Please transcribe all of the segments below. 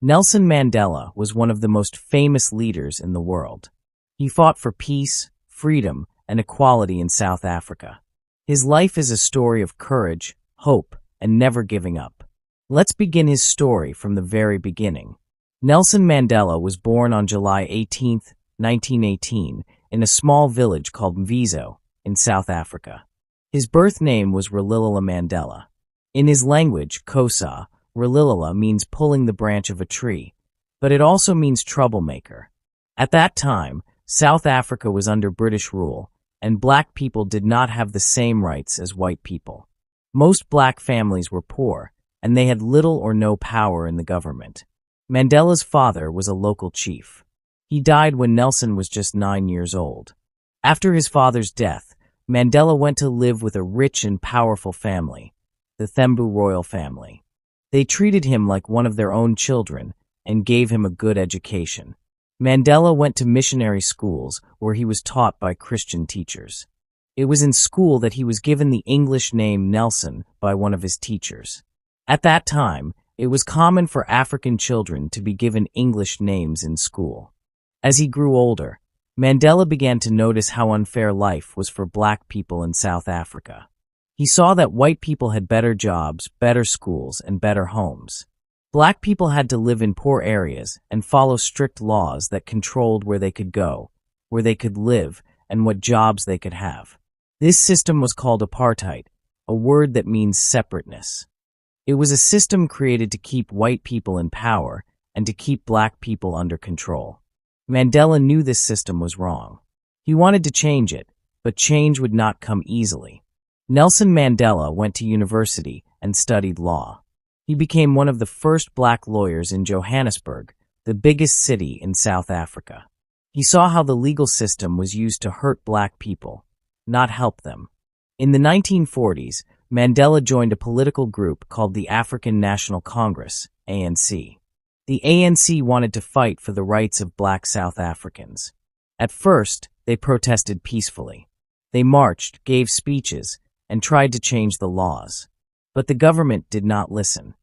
Nelson Mandela was one of the most famous leaders in the world. He fought for peace, freedom, and equality in South Africa. His life is a story of courage, hope, and never giving up. Let's begin his story from the very beginning. Nelson Mandela was born on July 18, 1918, in a small village called Mvizo in South Africa. His birth name was Rolihlahla Mandela. In his language, Xhosa, Rolihlahla means pulling the branch of a tree, but it also means troublemaker. At that time, South Africa was under British rule, and black people did not have the same rights as white people. Most black families were poor, and they had little or no power in the government. Mandela's father was a local chief. He died when Nelson was just 9 years old. After his father's death, Mandela went to live with a rich and powerful family, the Thembu royal family. They treated him like one of their own children and gave him a good education. Mandela went to missionary schools where he was taught by Christian teachers. It was in school that he was given the English name Nelson by one of his teachers. At that time, it was common for African children to be given English names in school. As he grew older, Mandela began to notice how unfair life was for black people in South Africa. He saw that white people had better jobs, better schools, and better homes. Black people had to live in poor areas and follow strict laws that controlled where they could go, where they could live, and what jobs they could have. This system was called apartheid, a word that means separateness. It was a system created to keep white people in power and to keep black people under control. Mandela knew this system was wrong. He wanted to change it, but change would not come easily. Nelson Mandela went to university and studied law. He became one of the first black lawyers in Johannesburg, the biggest city in South Africa. He saw how the legal system was used to hurt black people, not help them. In the 1940s, Mandela joined a political group called the African National Congress, ANC. The ANC wanted to fight for the rights of black South Africans. At first, they protested peacefully. They marched, gave speeches, and tried to change the laws. But the government did not listen.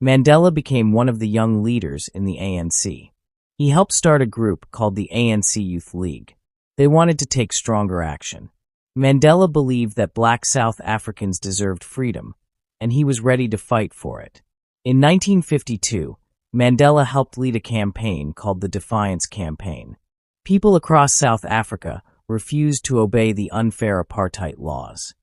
Mandela became one of the young leaders in the ANC. He helped start a group called the ANC Youth League. They wanted to take stronger action. Mandela believed that black South Africans deserved freedom, and he was ready to fight for it. In 1952, Mandela helped lead a campaign called the Defiance Campaign. People across South Africa refused to obey the unfair apartheid laws.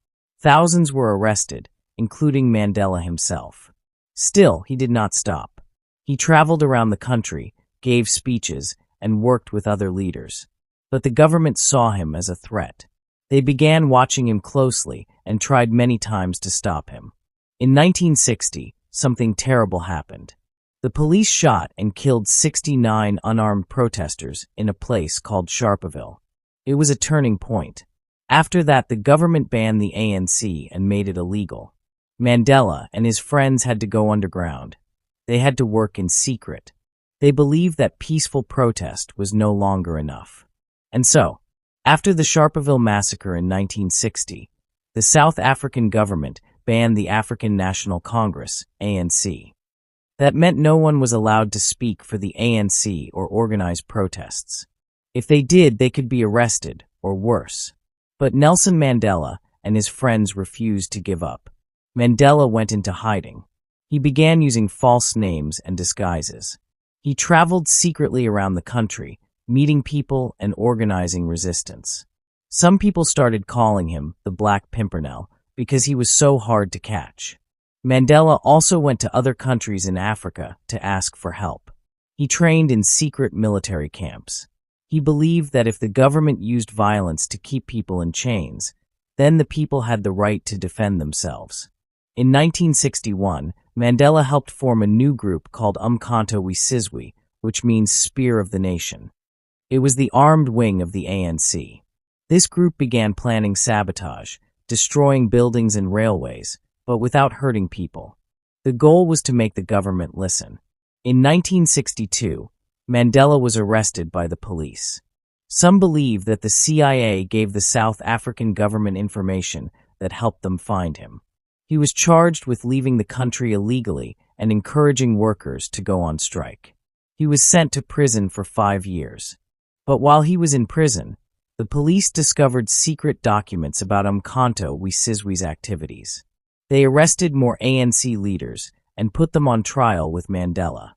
Thousands were arrested, including Mandela himself. Still, he did not stop. He traveled around the country, gave speeches, and worked with other leaders. But the government saw him as a threat. They began watching him closely and tried many times to stop him. In 1960, something terrible happened. The police shot and killed 69 unarmed protesters in a place called Sharpeville. It was a turning point. After that, the government banned the ANC and made it illegal. Mandela and his friends had to go underground. They had to work in secret. They believed that peaceful protest was no longer enough. And so, after the Sharpeville massacre in 1960, the South African government banned the African National Congress, ANC. That meant no one was allowed to speak for the ANC or organize protests. If they did, they could be arrested, or worse. But Nelson Mandela and his friends refused to give up. Mandela went into hiding. He began using false names and disguises. He traveled secretly around the country, meeting people and organizing resistance. Some people started calling him the Black Pimpernel because he was so hard to catch. Mandela also went to other countries in Africa to ask for help. He trained in secret military camps. He believed that if the government used violence to keep people in chains, then the people had the right to defend themselves. In 1961, Mandela helped form a new group called Umkhonto we Sizwe, which means Spear of the Nation. It was the armed wing of the ANC. This group began planning sabotage, destroying buildings and railways, but without hurting people. The goal was to make the government listen. In 1962, Mandela was arrested by the police. Some believe that the CIA gave the South African government information that helped them find him. He was charged with leaving the country illegally and encouraging workers to go on strike. He was sent to prison for 5 years. But while he was in prison, the police discovered secret documents about Umkhonto we Sizwe's activities. They arrested more ANC leaders and put them on trial with Mandela.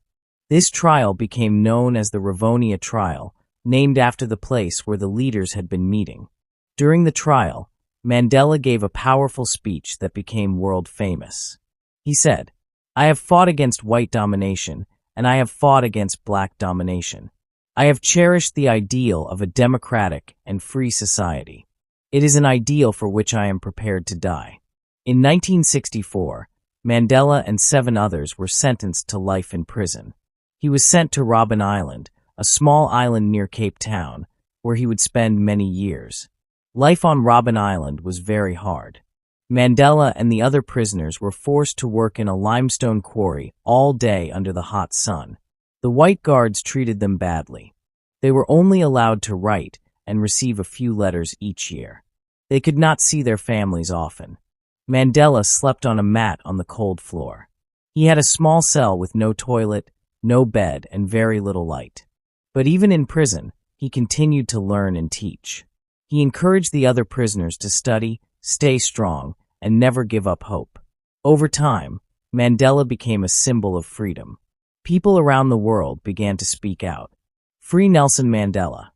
This trial became known as the Rivonia trial, named after the place where the leaders had been meeting. During the trial, Mandela gave a powerful speech that became world famous. He said, "I have fought against white domination, and I have fought against black domination. I have cherished the ideal of a democratic and free society. It is an ideal for which I am prepared to die." In 1964, Mandela and 7 others were sentenced to life in prison. He was sent to Robben Island, a small island near Cape Town, where he would spend many years. Life on Robben Island was very hard. Mandela and the other prisoners were forced to work in a limestone quarry all day under the hot sun. The white guards treated them badly. They were only allowed to write and receive a few letters each year. They could not see their families often. Mandela slept on a mat on the cold floor. He had a small cell with no toilet, no bed, and very little light. But even in prison, he continued to learn and teach. He encouraged the other prisoners to study, stay strong, and never give up hope. Over time, Mandela became a symbol of freedom. People around the world began to speak out. Free Nelson Mandela.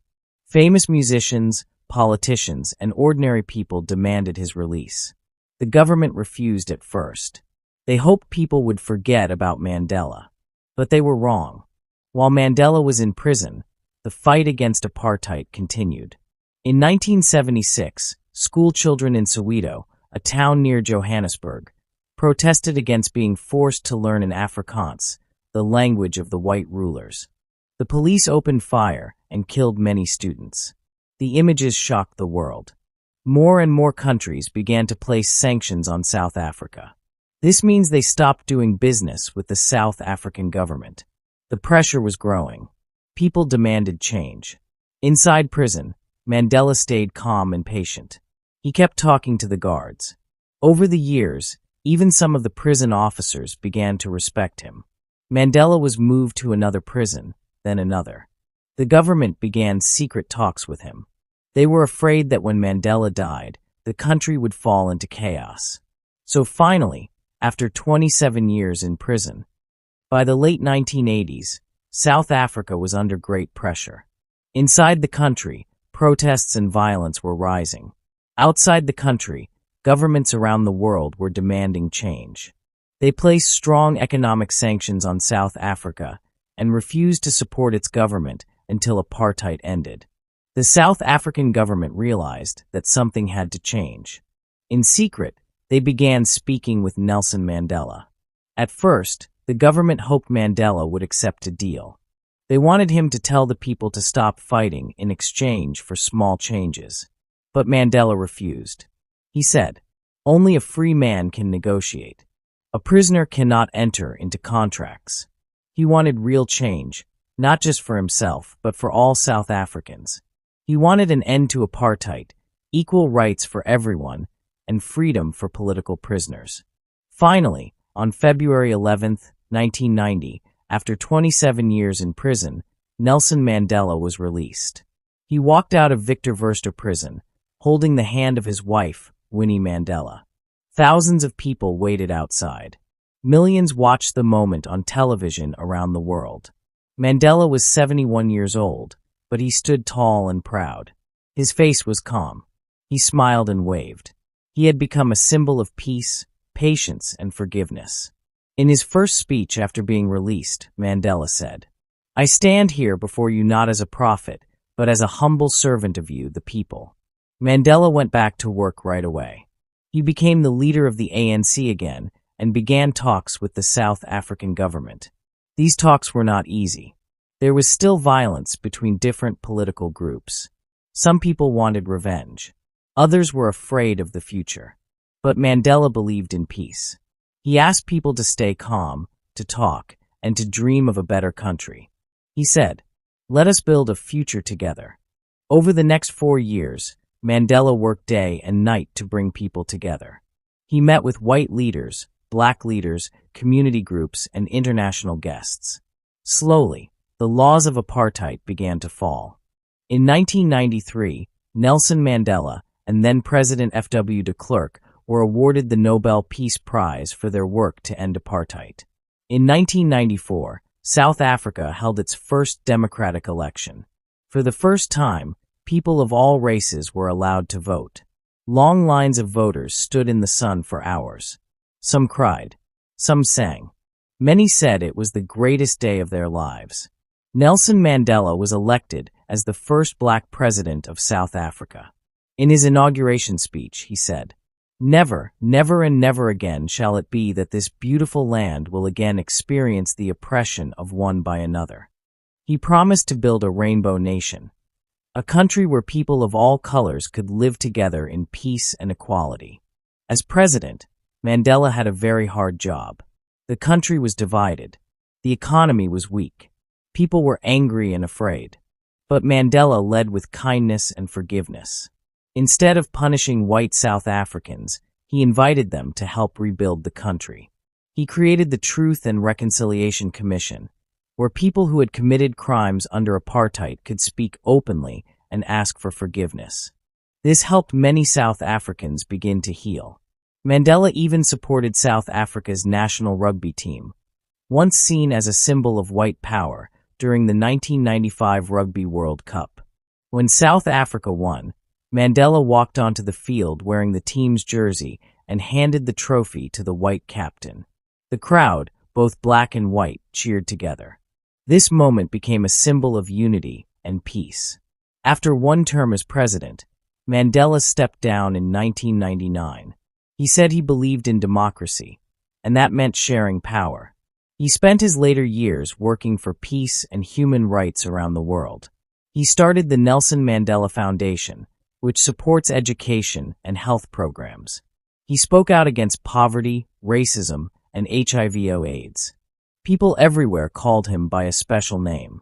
Famous musicians, politicians, and ordinary people demanded his release. The government refused at first. They hoped people would forget about Mandela. But they were wrong. While Mandela was in prison, the fight against apartheid continued. In 1976, school children in Soweto, a town near Johannesburg, protested against being forced to learn in Afrikaans, the language of the white rulers. The police opened fire and killed many students. The images shocked the world. More and more countries began to place sanctions on South Africa. This means they stopped doing business with the South African government. The pressure was growing. People demanded change. Inside prison, Mandela stayed calm and patient. He kept talking to the guards. Over the years, even some of the prison officers began to respect him. Mandela was moved to another prison, then another. The government began secret talks with him. They were afraid that when Mandela died, the country would fall into chaos. So finally, after 27 years in prison, by the late 1980s, South Africa was under great pressure. Inside the country, protests and violence were rising. Outside the country, governments around the world were demanding change. They placed strong economic sanctions on South Africa and refused to support its government until apartheid ended. The South African government realized that something had to change. In secret, they began speaking with Nelson Mandela. At first, the government hoped Mandela would accept a deal. They wanted him to tell the people to stop fighting in exchange for small changes. But Mandela refused. He said, "Only a free man can negotiate. A prisoner cannot enter into contracts." He wanted real change, not just for himself, but for all South Africans. He wanted an end to apartheid, equal rights for everyone, and freedom for political prisoners. Finally, on February 11, 1990, after 27 years in prison, Nelson Mandela was released. He walked out of Victor Verster prison, holding the hand of his wife, Winnie Mandela. Thousands of people waited outside. Millions watched the moment on television around the world. Mandela was 71 years old, but he stood tall and proud. His face was calm. He smiled and waved. He had become a symbol of peace, patience, and forgiveness. In his first speech after being released, Mandela said, "I stand here before you not as a prophet, but as a humble servant of you, the people." Mandela went back to work right away. He became the leader of the ANC again and began talks with the South African government. These talks were not easy. There was still violence between different political groups. Some people wanted revenge. Others were afraid of the future. But Mandela believed in peace. He asked people to stay calm, to talk, and to dream of a better country. He said, "Let us build a future together." Over the next 4 years, Mandela worked day and night to bring people together. He met with white leaders, black leaders, community groups, and international guests. Slowly, the laws of apartheid began to fall. In 1993, Nelson Mandela and then-President F.W. de Klerk were awarded the Nobel Peace Prize for their work to end apartheid. In 1994, South Africa held its first democratic election. For the first time, people of all races were allowed to vote. Long lines of voters stood in the sun for hours. Some cried. Some sang. Many said it was the greatest day of their lives. Nelson Mandela was elected as the first black president of South Africa. In his inauguration speech, he said, "Never, never and never again shall it be that this beautiful land will again experience the oppression of one by another." He promised to build a rainbow nation, a country where people of all colors could live together in peace and equality. As president, Mandela had a very hard job. The country was divided. The economy was weak. People were angry and afraid. But Mandela led with kindness and forgiveness. Instead of punishing white South Africans, he invited them to help rebuild the country. He created the Truth and Reconciliation Commission, where people who had committed crimes under apartheid could speak openly and ask for forgiveness. This helped many South Africans begin to heal. Mandela even supported South Africa's national rugby team, once seen as a symbol of white power during the 1995 Rugby World Cup. When South Africa won, Mandela walked onto the field wearing the team's jersey and handed the trophy to the white captain. The crowd, both black and white, cheered together. This moment became a symbol of unity and peace. After one term as president, Mandela stepped down in 1999. He said he believed in democracy, and that meant sharing power. He spent his later years working for peace and human rights around the world. He started the Nelson Mandela Foundation, which supports education and health programs. He spoke out against poverty, racism, and HIV/AIDS. People everywhere called him by a special name,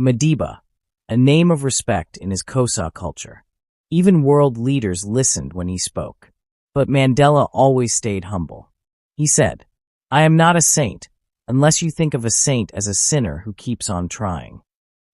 Madiba, a name of respect in his Xhosa culture. Even world leaders listened when he spoke. But Mandela always stayed humble. He said, "I am not a saint, unless you think of a saint as a sinner who keeps on trying."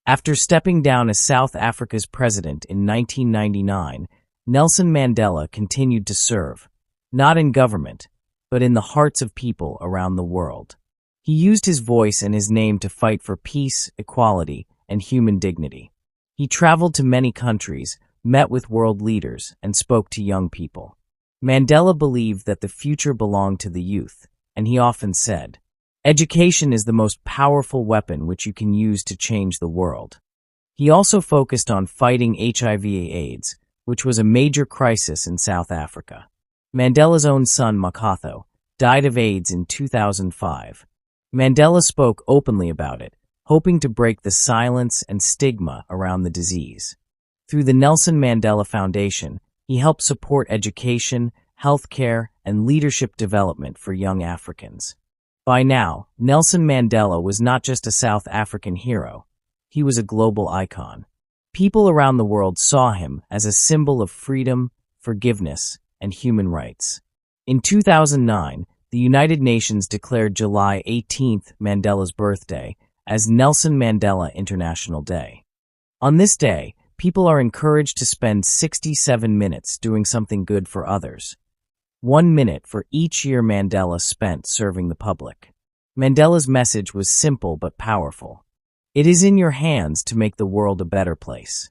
After stepping down as South Africa's president in 1999, Nelson Mandela continued to serve, not in government, but in the hearts of people around the world. He used his voice and his name to fight for peace, equality, and human dignity. He traveled to many countries, met with world leaders, and spoke to young people. Mandela believed that the future belonged to the youth, and he often said, "Education is the most powerful weapon which you can use to change the world." He also focused on fighting HIV/AIDS, which was a major crisis in South Africa. Mandela's own son, Makatho, died of AIDS in 2005. Mandela spoke openly about it, hoping to break the silence and stigma around the disease. Through the Nelson Mandela Foundation, he helped support education, healthcare, and leadership development for young Africans. By now, Nelson Mandela was not just a South African hero, he was a global icon. People around the world saw him as a symbol of freedom, forgiveness, and human rights. In 2009, the United Nations declared July 18th, Mandela's birthday, as Nelson Mandela International Day. On this day, people are encouraged to spend 67 minutes doing something good for others. 1 minute for each year Mandela spent serving the public. Mandela's message was simple but powerful. It is in your hands to make the world a better place.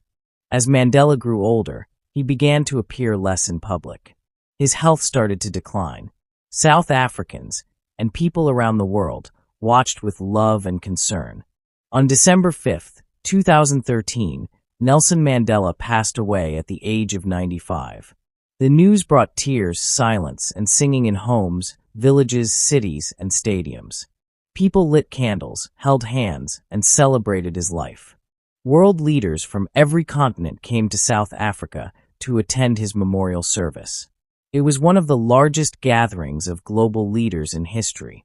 As Mandela grew older, he began to appear less in public. His health started to decline. South Africans, and people around the world, watched with love and concern. On December 5, 2013, Nelson Mandela passed away at the age of 95. The news brought tears, silence, and singing in homes, villages, cities, and stadiums. People lit candles, held hands, and celebrated his life. World leaders from every continent came to South Africa to attend his memorial service. It was one of the largest gatherings of global leaders in history.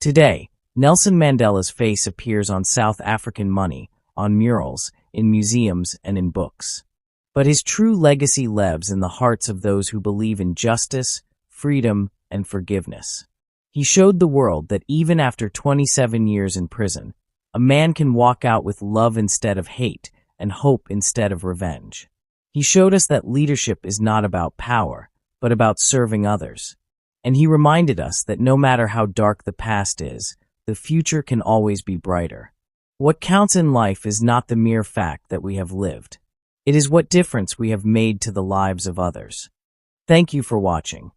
Today, Nelson Mandela's face appears on South African money, on murals, in museums, and in books. But his true legacy lives in the hearts of those who believe in justice, freedom, and forgiveness. He showed the world that even after 27 years in prison, A man can walk out with love instead of hate and hope instead of revenge. He showed us that leadership is not about power, but about serving others. And he reminded us that no matter how dark the past is, the future can always be brighter. What counts in life is not the mere fact that we have lived. It is what difference we have made to the lives of others. Thank you for watching.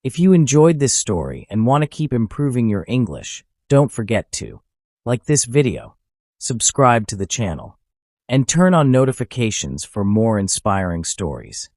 If you enjoyed this story and want to keep improving your English, don't forget to like this video, subscribe to the channel, and turn on notifications for more inspiring stories.